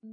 Okay,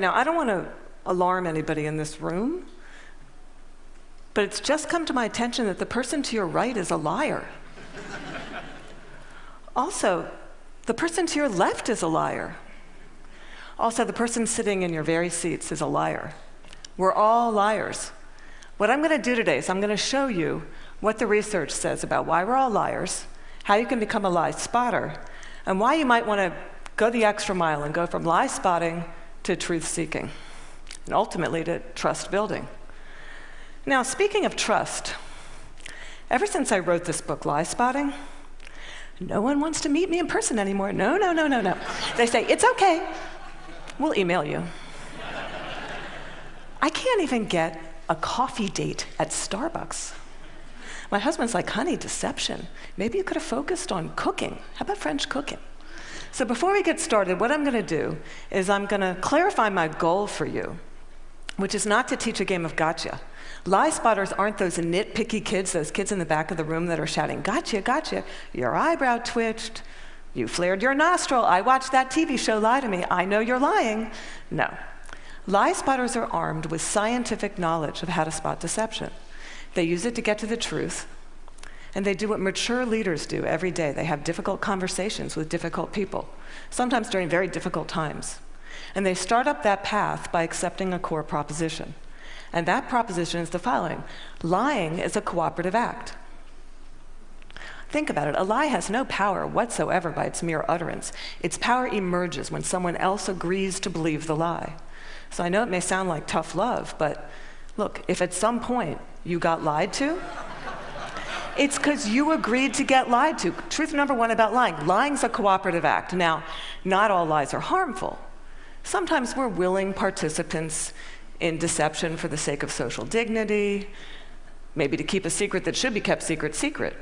now I don't want to alarm anybody in this room, but it's just come to my attention that the person to your right is a liar. Also, the person to your left is a liar. Also, the person sitting in your very seats is a liar. We're all liars. What I'm going to do today is I'm going to show you what the research says about why we're all liars, how you can become a lie spotter, and why you might want to go the extra mile and go from lie spotting to truth seeking, and ultimately to trust building. Now, speaking of trust, ever since I wrote this book, Lie Spotting, no one wants to meet me in person anymore. No. They say, it's okay, we'll email you. I can't even get a coffee date at Starbucks. My husband's like, honey, deception. Maybe you could have focused on cooking. How about French cooking? So before we get started, what I'm going to do is I'm going to clarify my goal for you, which is not to teach a game of gotcha. Lie spotters aren't those nitpicky kids, those kids in the back of the room that are shouting, gotcha, gotcha. Your eyebrow twitched. You flared your nostril. I watched that TV show, Lie to Me. I know you're lying. No. Lie spotters are armed with scientific knowledge of how to spot deception. They use it to get to the truth. And they do what mature leaders do every day. They have difficult conversations with difficult people, sometimes during very difficult times. And they start up that path by accepting a core proposition. And that proposition is the following: lying is a cooperative act. Think about it. A lie has no power whatsoever by its mere utterance. Its power emerges when someone else agrees to believe the lie. So I know it may sound like tough love, but look, if at some point you got lied to, it's because you agreed to get lied to. Truth number one about lying. Lying's a cooperative act. Now, not all lies are harmful. Sometimes we're willing participants in deception for the sake of social dignity, maybe to keep a secret that should be kept secret.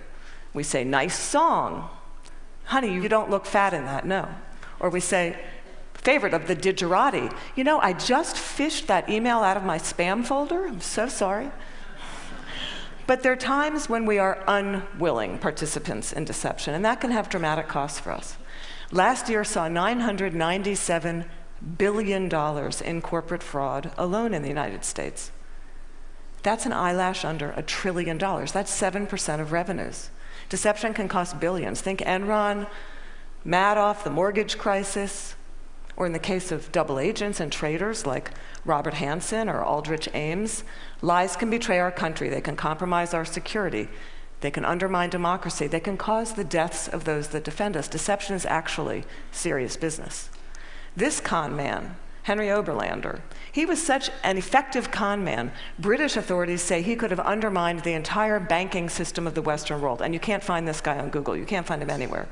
We say, nice song. Honey, you don't look fat in that, no. Or we say, favorite of the digerati. You know, I just fished that email out of my spam folder. I'm so sorry. But there are times when we are unwilling participants in deception, and that can have dramatic costs for us. Last year saw $997 billion in corporate fraud alone in the United States. That's an eyelash under $1 trillion. That's 7% of revenues. Deception can cost billions. Think Enron, Madoff, the mortgage crisis, or in the case of double agents and traitors like Robert Hansen or Aldrich Ames, lies can betray our country. They can compromise our security. They can undermine democracy. They can cause the deaths of those that defend us. Deception is actually serious business. This con man, Henry Oberlander, he was such an effective con man, British authorities say he could have undermined the entire banking system of the Western world. And you can't find this guy on Google. You can't find him anywhere.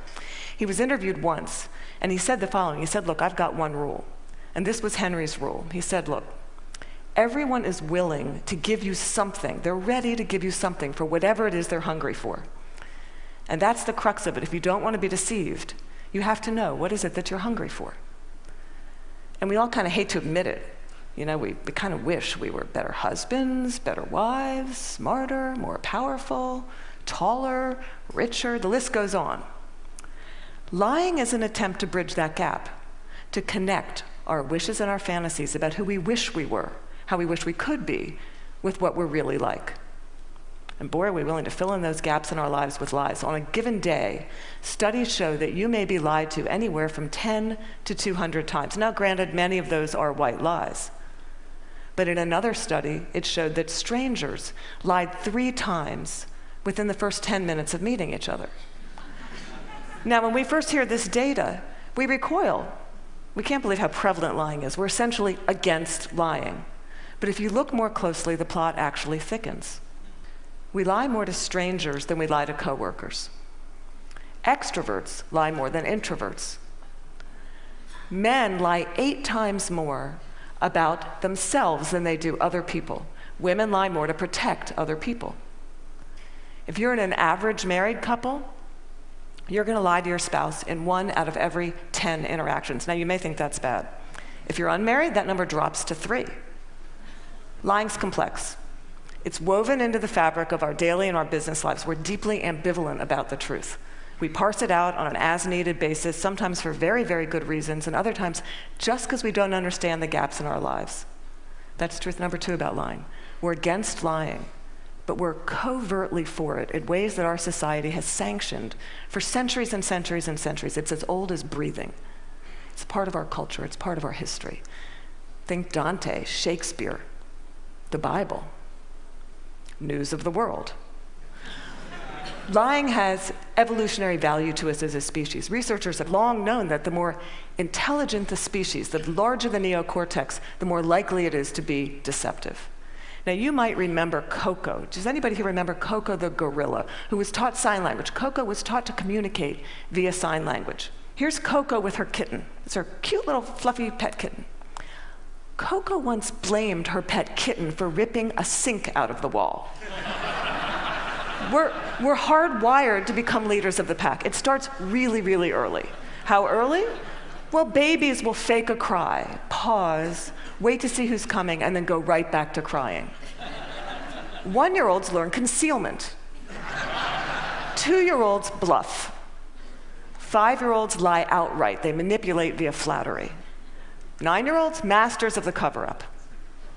He was interviewed once, and he said the following. He said, look, I've got one rule. And this was Henry's rule. He said, look, everyone is willing to give you something. They're ready to give you something for whatever it is they're hungry for. And that's the crux of it. If you don't want to be deceived, you have to know, what is it that you're hungry for? And we all kind of hate to admit it. You know, we kind of wish we were better husbands, better wives, smarter, more powerful, taller, richer, the list goes on. Lying is an attempt to bridge that gap, to connect our wishes and our fantasies about who we wish we were, how we wish we could be, with what we're really like. And boy, are we willing to fill in those gaps in our lives with lies. On a given day, studies show that you may be lied to anywhere from 10 to 200 times. Now, granted, many of those are white lies. But in another study, it showed that strangers lied 3 times within the first 10 minutes of meeting each other. Now, when we first hear this data, we recoil. We can't believe how prevalent lying is. We're essentially against lying. But if you look more closely, the plot actually thickens. We lie more to strangers than we lie to coworkers. Extroverts lie more than introverts. Men lie 8 times more about themselves than they do other people. Women lie more to protect other people. If you're in an average married couple, you're going to lie to your spouse in 1 out of every 10 interactions. Now, you may think that's bad. If you're unmarried, that number drops to 3. Lying's complex. It's woven into the fabric of our daily and our business lives. We're deeply ambivalent about the truth. We parse it out on an as-needed basis, sometimes for very, very good reasons, and other times just because we don't understand the gaps in our lives. That's truth number 2 about lying. We're against lying, but we're covertly for it in ways that our society has sanctioned for centuries and centuries and centuries. It's as old as breathing. It's part of our culture. It's part of our history. Think Dante, Shakespeare, the Bible, news of the world. Lying has evolutionary value to us as a species. Researchers have long known that the more intelligent the species, the larger the neocortex, the more likely it is to be deceptive. Now, you might remember Coco. Does anybody here remember Coco the gorilla, who was taught sign language? Coco was taught to communicate via sign language. Here's Coco with her kitten. It's her cute little fluffy pet kitten. Coco once blamed her pet kitten for ripping a sink out of the wall. We're hardwired to become leaders of the pack. It starts really, really early. How early? Well, babies will fake a cry, pause, wait to see who's coming, and then go right back to crying. 1-year-olds learn concealment. 2-year-olds bluff. 5-year-olds lie outright. They manipulate via flattery. 9-year-olds, masters of the cover-up.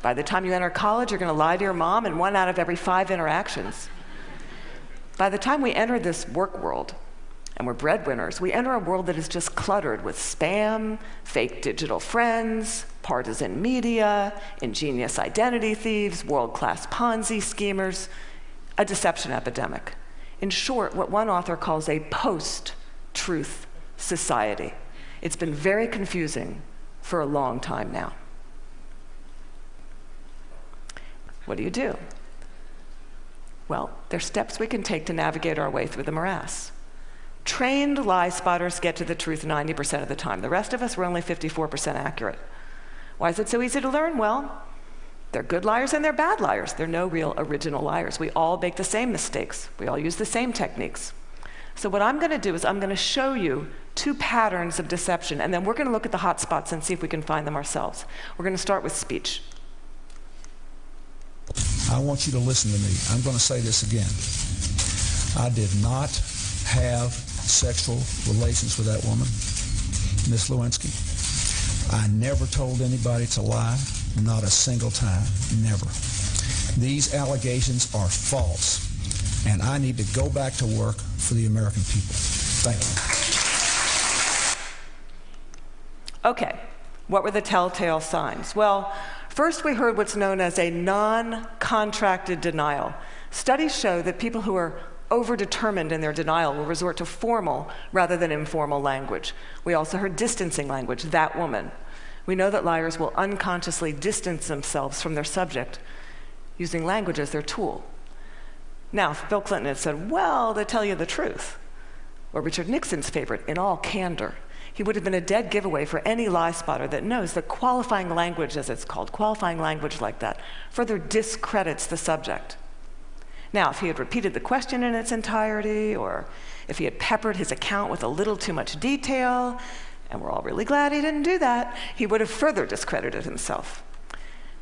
By the time you enter college, you're going to lie to your mom in 1 out of every 5 interactions. By the time we enter this work world, and we're breadwinners, we enter a world that is just cluttered with spam, fake digital friends, partisan media, ingenious identity thieves, world-class Ponzi schemers, a deception epidemic. In short, what one author calls a post-truth society. It's been very confusing for a long time now. What do? Well, there's steps we can take to navigate our way through the morass. Trained lie spotters get to the truth 90% of the time. The rest of us, we're only 54% accurate. Why is it so easy to learn? Well, they're good liars and they're bad liars. They're no real original liars. We all make the same mistakes. We all use the same techniques. So what I'm going to do is I'm going to show you 2 patterns of deception, and then we're going to look at the hot spots and see if we can find them ourselves. We're going to start with speech. I want you to listen to me. I'm going to say this again. I did not have sexual relations with that woman, Miss Lewinsky. I never told anybody to lie, not a single time, never. These allegations are false, and I need to go back to work for the American people. Thank you. Okay, what were the telltale signs? Well, first we heard what's known as a non-contracted denial. Studies show that people who are overdetermined in their denial will resort to formal rather than informal language. We also heard distancing language, that woman. We know that liars will unconsciously distance themselves from their subject using language as their tool. Now, if Bill Clinton had said, well, to tell you the truth, or Richard Nixon's favorite, in all candor, he would have been a dead giveaway for any lie spotter that knows that qualifying language, as it's called, qualifying language like that, further discredits the subject. Now, if he had repeated the question in its entirety, or if he had peppered his account with a little too much detail, and we're all really glad he didn't do that, he would have further discredited himself.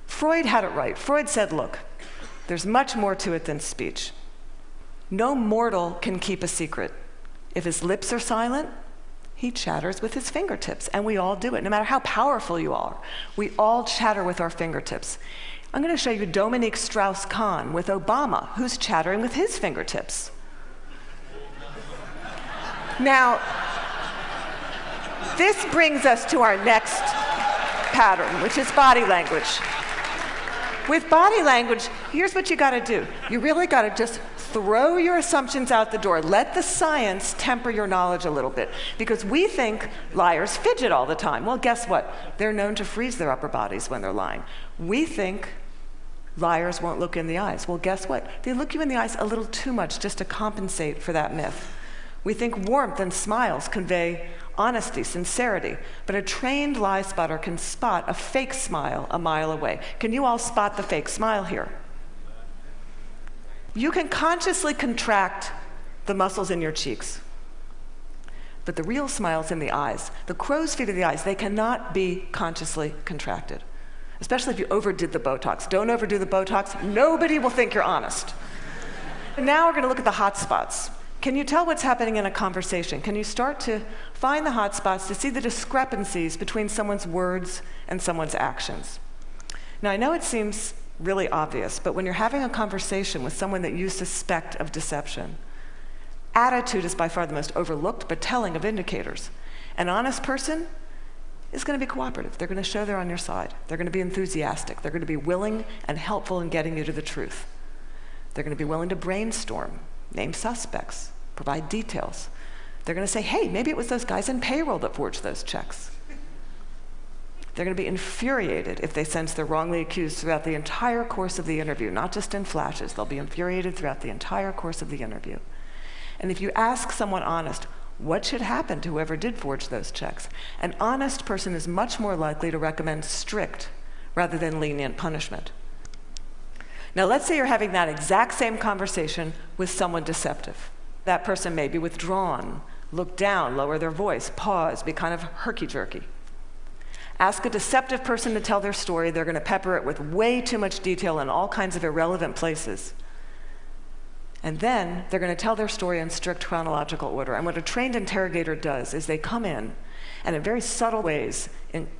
Freud had it right. Freud said, look, there's much more to it than speech. No mortal can keep a secret. If his lips are silent, he chatters with his fingertips, and we all do it. No matter how powerful you are, we all chatter with our fingertips. I'm going to show you Dominique Strauss-Kahn with Obama, who's chattering with his fingertips. Now, this brings us to our next pattern, which is body language. With body language, here's what you got to do. You really got to just throw your assumptions out the door. Let the science temper your knowledge a little bit, because we think liars fidget all the time. Well, guess what? They're known to freeze their upper bodies when they're lying. We think liars won't look in the eyes. Well, guess what? They look you in the eyes a little too much just to compensate for that myth. We think warmth and smiles convey honesty, sincerity, but a trained lie spotter can spot a fake smile a mile away. Can you all spot the fake smile here? You can consciously contract the muscles in your cheeks. But the real smile's in the eyes. The crow's feet of the eyes, they cannot be consciously contracted, especially if you overdid the Botox. Don't overdo the Botox. Nobody will think you're honest. Now we're going to look at the hot spots. Can you tell what's happening in a conversation? Can you start to find the hot spots to see the discrepancies between someone's words and someone's actions? Now, I know it seems really obvious, but when you're having a conversation with someone that you suspect of deception, attitude is by far the most overlooked but telling of indicators. An honest person is going to be cooperative. They're going to show they're on your side. They're going to be enthusiastic. They're going to be willing and helpful in getting you to the truth. They're going to be willing to brainstorm, name suspects, provide details. They're going to say, hey, maybe it was those guys in payroll that forged those checks. They're going to be infuriated if they sense they're wrongly accused throughout the entire course of the interview, not just in flashes. They'll be infuriated throughout the entire course of the interview. And if you ask someone honest, what should happen to whoever did forge those checks? An honest person is much more likely to recommend strict rather than lenient punishment. Now, let's say you're having that exact same conversation with someone deceptive. That person may be withdrawn, look down, lower their voice, pause, be kind of herky-jerky. Ask a deceptive person to tell their story. They're going to pepper it with way too much detail in all kinds of irrelevant places. And then they're going to tell their story in strict chronological order. And what a trained interrogator does is they come in, and in very subtle ways,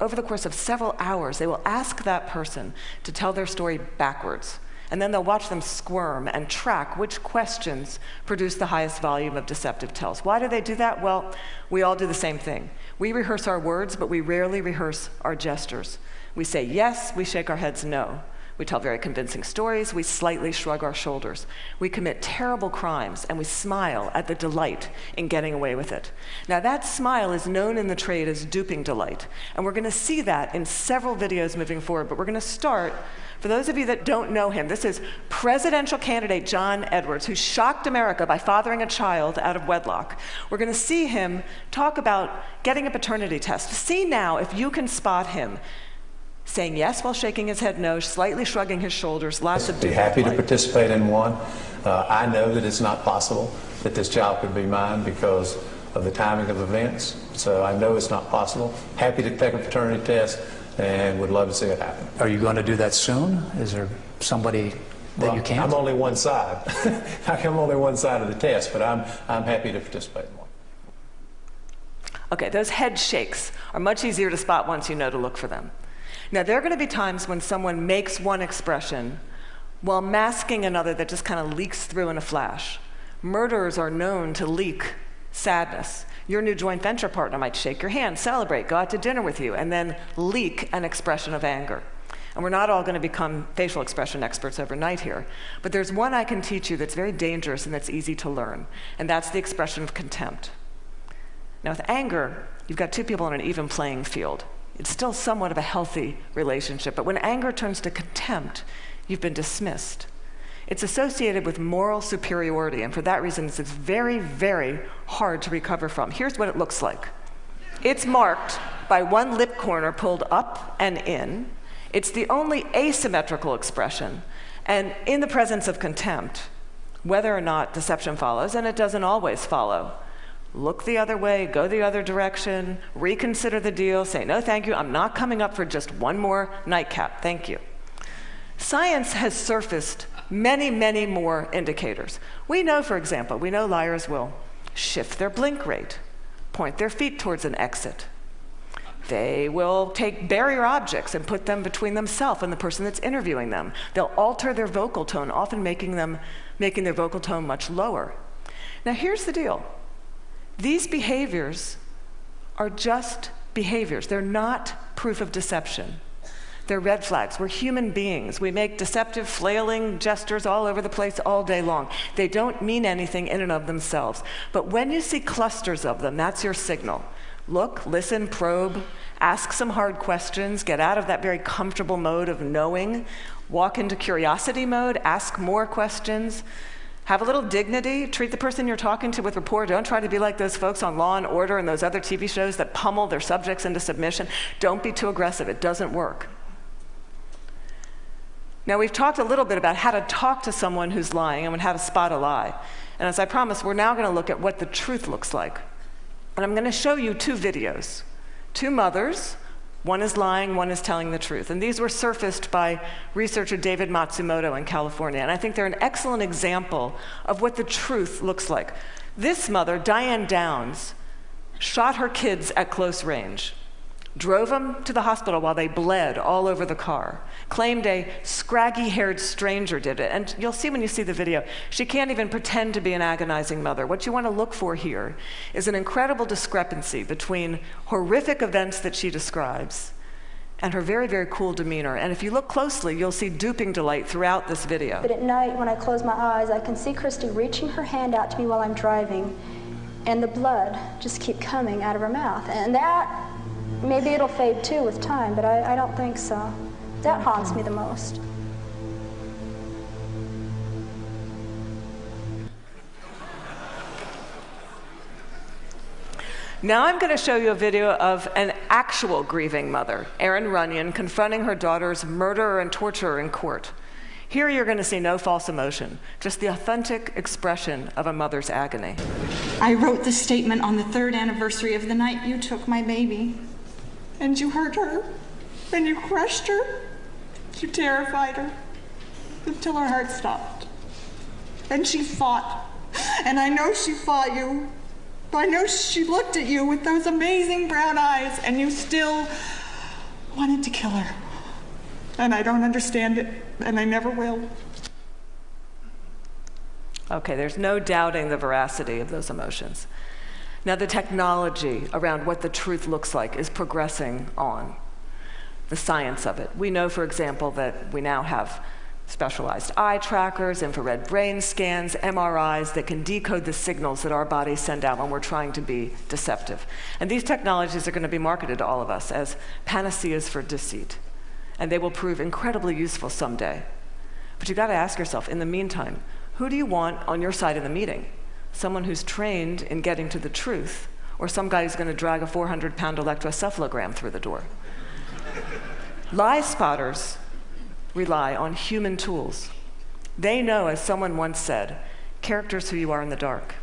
over the course of several hours, they will ask that person to tell their story backwards. And then they'll watch them squirm and track which questions produce the highest volume of deceptive tells. Why do they do that? Well, we all do the same thing. We rehearse our words, but we rarely rehearse our gestures. We say yes, we shake our heads no. We tell very convincing stories, we slightly shrug our shoulders. We commit terrible crimes, and we smile at the delight in getting away with it. Now, that smile is known in the trade as duping delight, and we're going to see that in several videos moving forward, but we're going to start. For those of you that don't know him, this is presidential candidate John Edwards, who shocked America by fathering a child out of wedlock. We're going to see him talk about getting a paternity test. See now if you can spot him saying yes while shaking his head no, slightly shrugging his shoulders, lots of be happy to participate in one. I know that it's not possible that this child could be mine because of the timing of events, so I know it's not possible. Happy to take a paternity test and would love to see it happen. Are you going to do that soon? Is there somebody that you can't? I'm only one side. I'm only one side of the test, but I'm happy to participate in one. Okay, those head shakes are much easier to spot once you know to look for them. Now, there are going to be times when someone makes one expression while masking another that just kind of leaks through in a flash. Murderers are known to leak sadness. Your new joint venture partner might shake your hand, celebrate, go out to dinner with you, and then leak an expression of anger. And we're not all going to become facial expression experts overnight here, but there's one I can teach you that's very dangerous and that's easy to learn, and that's the expression of contempt. Now, with anger, you've got two people on an even playing field. It's still somewhat of a healthy relationship, but when anger turns to contempt, you've been dismissed. It's associated with moral superiority, and for that reason, it's very, very hard to recover from. Here's what it looks like. It's marked by one lip corner pulled up and in. It's the only asymmetrical expression, and in the presence of contempt, whether or not deception follows, and it doesn't always follow, look the other way, go the other direction, reconsider the deal, say, no, thank you, I'm not coming up for just one more nightcap, thank you. Science has surfaced many, many more indicators. We know, for example, liars will shift their blink rate, point their feet towards an exit. They will take barrier objects and put them between themselves and the person that's interviewing them. They'll alter their vocal tone, often making their vocal tone much lower. Now, here's the deal. These behaviors are just behaviors. They're not proof of deception. They're red flags. We're human beings. We make deceptive, flailing gestures all over the place all day long. They don't mean anything in and of themselves. But when you see clusters of them, that's your signal. Look, listen, probe, ask some hard questions, get out of that very comfortable mode of knowing, walk into curiosity mode, ask more questions. Have a little dignity, treat the person you're talking to with rapport. Don't try to be like those folks on Law and Order and those other TV shows that pummel their subjects into submission. Don't be too aggressive, it doesn't work. Now, we've talked a little bit about how to talk to someone who's lying and how to spot a lie. And as I promised, we're now going to look at what the truth looks like. And I'm going to show you two videos. Two mothers, one is lying, one is telling the truth. And these were surfaced by researcher David Matsumoto in California. And I think they're an excellent example of what the truth looks like. This mother, Diane Downs, shot her kids at close range, drove them to the hospital while they bled all over the car, claimed a scraggy-haired stranger did it. And you'll see when you see the video, she can't even pretend to be an agonizing mother. What you want to look for here is an incredible discrepancy between horrific events that she describes and her very, very cool demeanor. And if you look closely, you'll see duping delight throughout this video. But at night, when I close my eyes, I can see Christy reaching her hand out to me while I'm driving, and the blood just keep coming out of her mouth. And that, maybe it'll fade too with time, but I don't think so. That haunts me the most. Now I'm going to show you a video of an actual grieving mother, Erin Runyon, confronting her daughter's murderer and torturer in court. Here you're going to see no false emotion, just the authentic expression of a mother's agony. I wrote the statement on the 3rd anniversary of the night you took my baby. And you hurt her, and you crushed her, you terrified her, until her heart stopped. And she fought, and I know she fought you. I know she looked at you with those amazing brown eyes, and you still wanted to kill her. And I don't understand it, and I never will. Okay, there's no doubting the veracity of those emotions. Now, the technology around what the truth looks like is progressing on, the science of it. We know, for example, that we now have specialized eye trackers, infrared brain scans, MRIs that can decode the signals that our bodies send out when we're trying to be deceptive. And these technologies are going to be marketed to all of us as panaceas for deceit. And they will prove incredibly useful someday. But you've got to ask yourself, in the meantime, who do you want on your side of the meeting? Someone who's trained in getting to the truth, or some guy who's going to drag a 400-pound electroencephalogram through the door? Lie spotters rely on human tools. They know, as someone once said, character's who you are in the dark.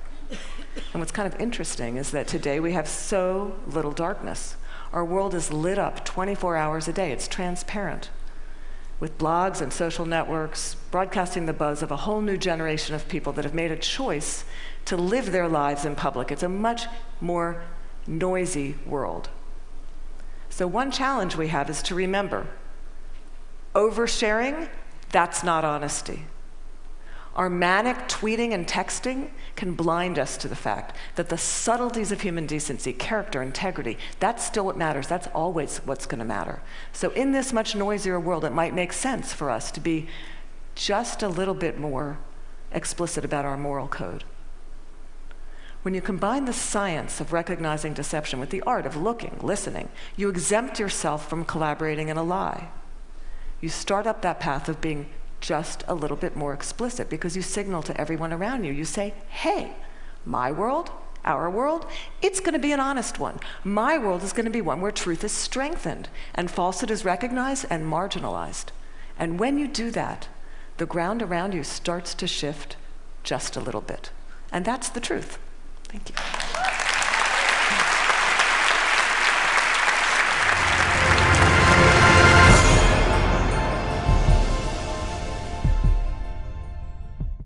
And what's kind of interesting is that today we have so little darkness. Our world is lit up 24 hours a day. It's transparent, with blogs and social networks broadcasting the buzz of a whole new generation of people that have made a choice to live their lives in public. It's a much more noisy world. So one challenge we have is to remember, oversharing, that's not honesty. Our manic tweeting and texting can blind us to the fact that the subtleties of human decency, character, integrity, that's still what matters. That's always what's going to matter. So in this much noisier world, it might make sense for us to be just a little bit more explicit about our moral code. When you combine the science of recognizing deception with the art of looking, listening, you exempt yourself from collaborating in a lie. You start up that path of being just a little bit more explicit because you signal to everyone around you. You say, hey, my world, our world, it's going to be an honest one. My world is going to be one where truth is strengthened and falsehood is recognized and marginalized. And when you do that, the ground around you starts to shift just a little bit. And that's the truth. Thank you.